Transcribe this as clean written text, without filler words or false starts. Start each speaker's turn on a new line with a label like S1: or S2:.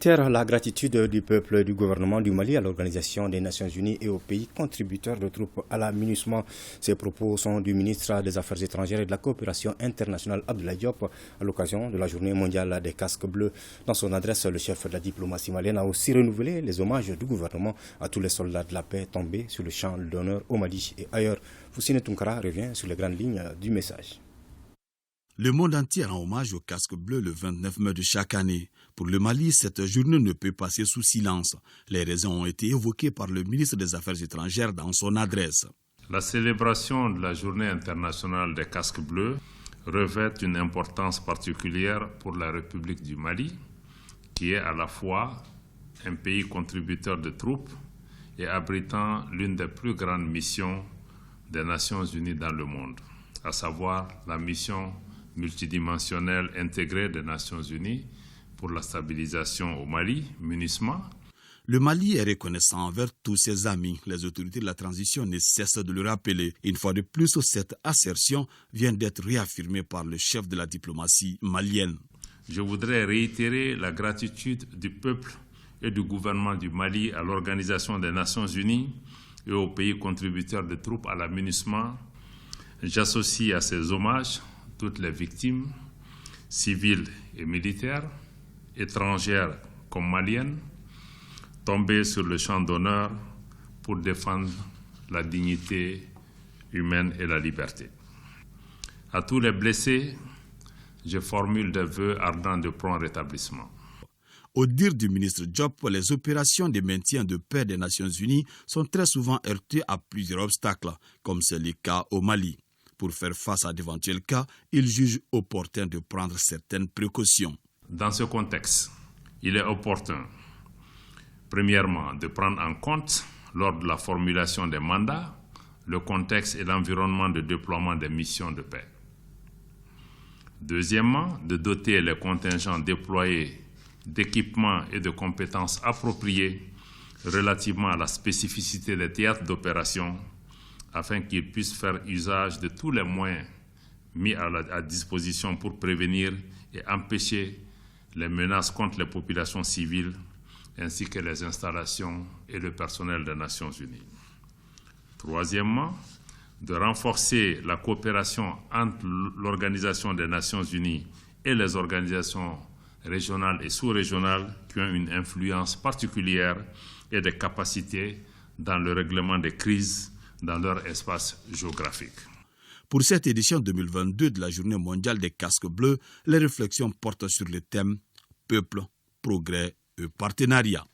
S1: réitère la gratitude du peuple et du gouvernement du Mali à l'Organisation des Nations Unies et aux pays contributeurs de troupes à la MINUSMA. Ces propos sont du ministre des Affaires étrangères et de la coopération internationale Abdoulaye Diop à l'occasion de la journée mondiale des casques bleus. Dans son adresse, le chef de la diplomatie malienne a aussi renouvelé les hommages du gouvernement à tous les soldats de la paix tombés sur le champ d'honneur au Mali et ailleurs. Foussine Tounkara revient sur les grandes lignes du message.
S2: Le monde entier rend hommage au casque bleu le 29 mai de chaque année. Pour le Mali, cette journée ne peut passer sous silence. Les raisons ont été évoquées par le ministre des Affaires étrangères dans son adresse.
S3: La célébration de la journée internationale des casques bleus revêt une importance particulière pour la République du Mali, qui est à la fois un pays contributeur de troupes et abritant l'une des plus grandes missions des Nations Unies dans le monde, à savoir la mission multidimensionnelle intégrée des Nations Unies pour la stabilisation au Mali, MINUSMA.
S2: Le Mali est reconnaissant envers tous ses amis. Les autorités de la transition ne cessent de le rappeler. Une fois de plus, cette assertion vient d'être réaffirmée par le chef de la diplomatie malienne.
S3: Je voudrais réitérer la gratitude du peuple et du gouvernement du Mali à l'Organisation des Nations Unies et aux pays contributeurs de troupes à la MINUSMA. J'associe à ces hommages toutes les victimes, civiles et militaires, étrangères comme maliennes, tombées sur le champ d'honneur pour défendre la dignité humaine et la liberté. À tous les blessés, je formule des vœux ardents de prompt rétablissement.
S2: Au dire du ministre Diop, les opérations de maintien de paix des Nations Unies sont très souvent heurtées à plusieurs obstacles, comme c'est le cas au Mali. Pour faire face à d'éventuels cas, il juge opportun de prendre certaines précautions.
S3: Dans ce contexte, il est opportun, premièrement, de prendre en compte, lors de la formulation des mandats, le contexte et l'environnement de déploiement des missions de paix. Deuxièmement, de doter les contingents déployés d'équipements et de compétences appropriées relativement à la spécificité des théâtres d'opération, afin qu'ils puissent faire usage de tous les moyens mis à disposition pour prévenir et empêcher les menaces contre les populations civiles ainsi que les installations et le personnel des Nations Unies. Troisièmement, de renforcer la coopération entre l'Organisation des Nations Unies et les organisations régionales et sous-régionales qui ont une influence particulière et des capacités dans le règlement des crises dans leur espace géographique.
S2: Pour cette édition 2022 de la Journée mondiale des casques bleus, les réflexions portent sur le thème « Peuple, progrès et partenariat ».